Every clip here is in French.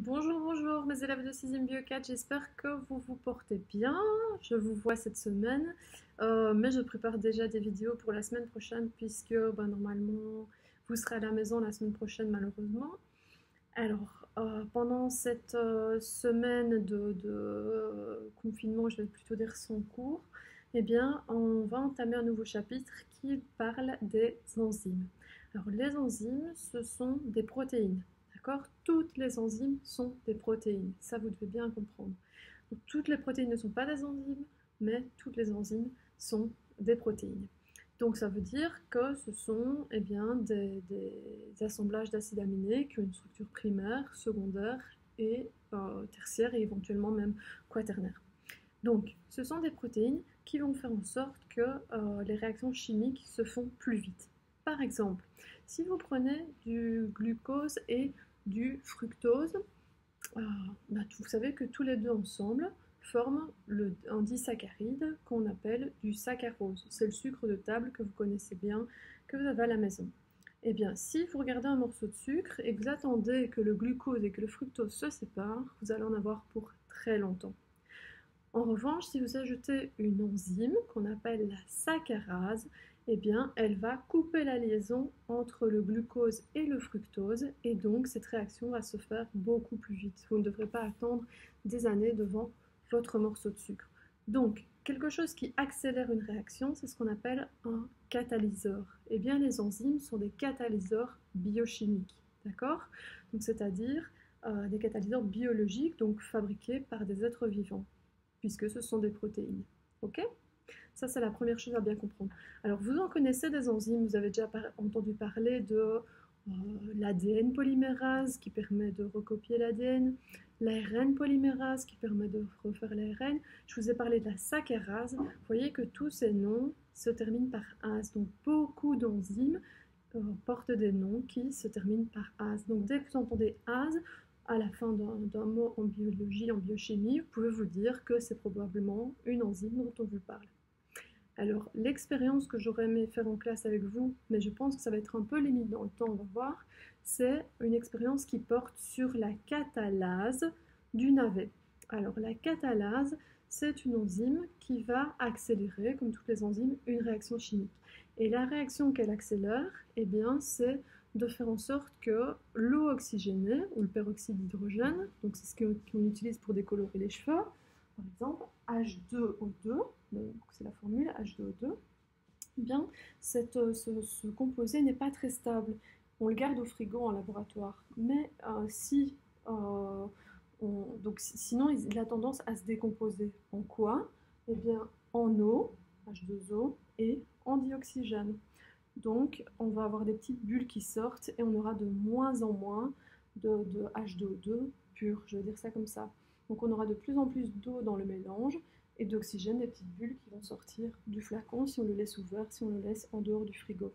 Bonjour, bonjour mes élèves de 6e Bio 4, j'espère que vous vous portez bien. Je vous vois cette semaine, mais je prépare déjà des vidéos pour la semaine prochaine puisque normalement vous serez à la maison la semaine prochaine malheureusement. Alors, pendant cette semaine de confinement, je vais plutôt dire sans cours, eh bien, on va entamer un nouveau chapitre qui parle des enzymes. Alors, les enzymes, ce sont des protéines, d'accord? Toutes les enzymes sont des protéines, ça vous devez bien comprendre. Donc, toutes les protéines ne sont pas des enzymes, mais toutes les enzymes sont des protéines. Donc ça veut dire que ce sont des assemblages d'acides aminés qui ont une structure primaire, secondaire et tertiaire et éventuellement même quaternaire. Donc ce sont des protéines qui vont faire en sorte que les réactions chimiques se font plus vite. Par exemple, si vous prenez du glucose et du fructose, vous savez que tous les deux ensemble forment un disaccharide qu'on appelle du saccharose. C'est le sucre de table que vous connaissez bien, que vous avez à la maison. Eh bien, si vous regardez un morceau de sucre et que vous attendez que le glucose et que le fructose se séparent, vous allez en avoir pour très longtemps. En revanche, si vous ajoutez une enzyme qu'on appelle la saccharase, eh bien, elle va couper la liaison entre le glucose et le fructose et donc cette réaction va se faire beaucoup plus vite. Vous ne devrez pas attendre des années devant votre morceau de sucre. Donc, quelque chose qui accélère une réaction, c'est ce qu'on appelle un catalyseur. Eh bien, les enzymes sont des catalyseurs biochimiques, d'accord? Donc, c'est-à-dire des catalyseurs biologiques, donc fabriqués par des êtres vivants puisque ce sont des protéines. Ok? Ça, c'est la première chose à bien comprendre. Alors, vous en connaissez des enzymes, vous avez déjà entendu parler de l'ADN polymérase qui permet de recopier l'ADN, l'ARN polymérase qui permet de refaire l'ARN. Je vous ai parlé de la saccharase. Vous voyez que tous ces noms se terminent par ase. Donc, beaucoup d'enzymes portent des noms qui se terminent par ase. Donc, dès que vous entendez ase, à la fin d'un mot en biologie, en biochimie, vous pouvez vous dire que c'est probablement une enzyme dont on vous parle. Alors, l'expérience que j'aurais aimé faire en classe avec vous, mais je pense que ça va être un peu limite dans le temps, on va voir, c'est une expérience qui porte sur la catalase du navet. Alors, la catalase, c'est une enzyme qui va accélérer, comme toutes les enzymes, une réaction chimique. Et la réaction qu'elle accélère, eh bien, c'est de faire en sorte que l'eau oxygénée, ou le peroxyde d'hydrogène, donc c'est ce qu'on utilise pour décolorer les cheveux, par exemple, H2O2, c'est la formule H2O2, eh bien, ce composé n'est pas très stable. On le garde au frigo en laboratoire, mais sinon il a tendance à se décomposer. En quoi? Eh bien, en eau, H2O, et en dioxygène. Donc, on va avoir des petites bulles qui sortent et on aura de moins en moins de H2O2 pur, je vais dire ça comme ça. Donc, on aura de plus en plus d'eau dans le mélange et d'oxygène, des petites bulles qui vont sortir du flacon si on le laisse ouvert, si on le laisse en dehors du frigo.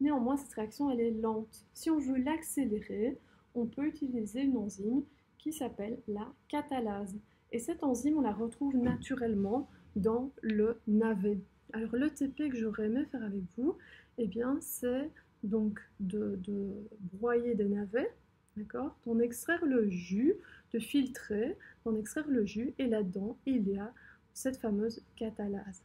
Néanmoins, cette réaction, elle est lente. Si on veut l'accélérer, on peut utiliser une enzyme qui s'appelle la catalase. Et cette enzyme, on la retrouve naturellement dans le navet. Alors, le TP que j'aurais aimé faire avec vous, eh bien, c'est donc de broyer des navets, d'accord, d'en extraire le jus, de filtrer, d'en extraire le jus, et là-dedans, il y a cette fameuse catalase.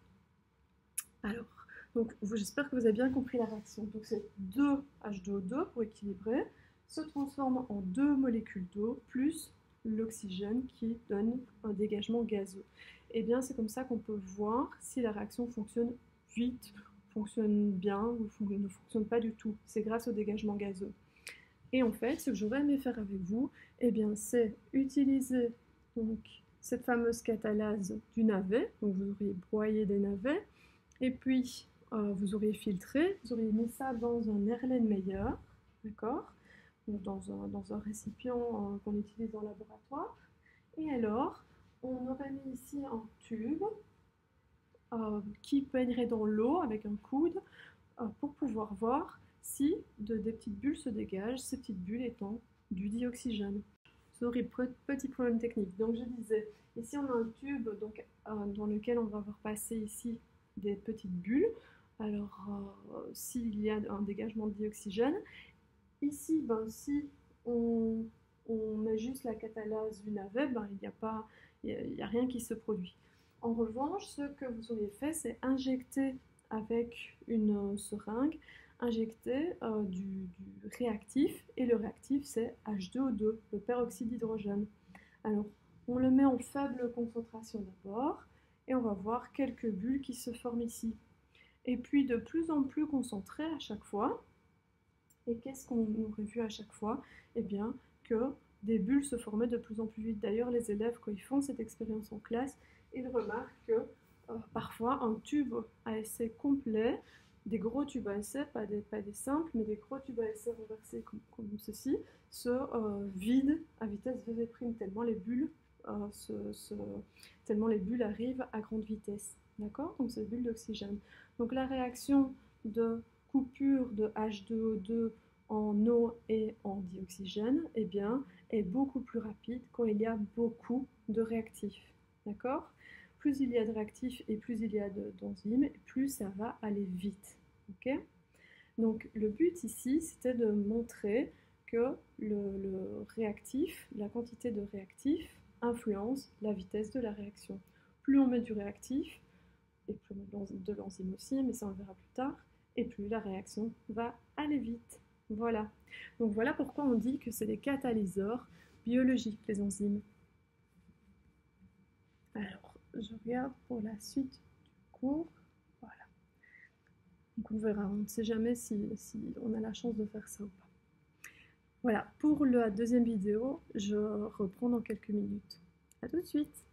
Alors, donc, j'espère que vous avez bien compris la réaction. Donc, c'est 2 H2O2 pour équilibrer, se transforme en 2 molécules d'eau plus l'oxygène qui donne un dégagement gazeux. Et bien, c'est comme ça qu'on peut voir si la réaction fonctionne vite, fonctionne bien ou ne fonctionne pas du tout. C'est grâce au dégagement gazeux. Et en fait, ce que j'aurais aimé faire avec vous, eh bien, c'est utiliser donc, cette fameuse catalase du navet. Donc, vous auriez broyé des navets. Et puis, vous auriez filtré, vous auriez mis ça dans un Erlenmeyer, d'accord, dans un récipient qu'on utilise en laboratoire. Et alors, on aurait mis ici un tube qui baignerait dans l'eau avec un coude pour pouvoir voir si des petites bulles se dégagent, ces petites bulles étant du dioxygène. Sorry, petit problème technique. Donc je disais, ici on a un tube donc, dans lequel on va avoir passé ici des petites bulles. Alors s'il y a un dégagement de dioxygène, ici si on on met juste la catalase du navet, ben, il n'y a rien qui se produit. En revanche, ce que vous auriez fait, c'est injecter avec une seringue, injecter du réactif, et le réactif c'est H2O2, le peroxyde d'hydrogène. Alors, on le met en faible concentration d'abord, et on va voir quelques bulles qui se forment ici. Et puis de plus en plus concentré à chaque fois. Et qu'est-ce qu'on aurait vu à chaque fois? Eh bien, que des bulles se formaient de plus en plus vite. D'ailleurs, les élèves, quand ils font cette expérience en classe, ils remarquent que parfois un tube à essai complet, des gros tubes à essai, pas des simples, mais des gros tubes à essai renversés comme ceci, se vident à vitesse v', tellement tellement les bulles arrivent à grande vitesse. D'accord? Donc c'est des bulles d'oxygène. Donc la réaction de coupure de H2O2 en eau et en dioxygène, eh bien, est beaucoup plus rapide quand il y a beaucoup de réactifs. D'accord? Plus il y a de réactifs et plus il y a d'enzymes, plus ça va aller vite. Ok? Donc le but ici, c'était de montrer que le réactif, la quantité de réactif, influence la vitesse de la réaction. Plus on met du réactif, et plus on met de l'enzyme aussi, mais ça on le verra plus tard, et plus la réaction va aller vite. Voilà. Donc voilà pourquoi on dit que c'est des catalyseurs biologiques, les enzymes. Alors, je regarde pour la suite du cours. Voilà. Donc on verra, on ne sait jamais si on a la chance de faire ça ou pas. Voilà, pour la deuxième vidéo, je reprends dans quelques minutes. À tout de suite.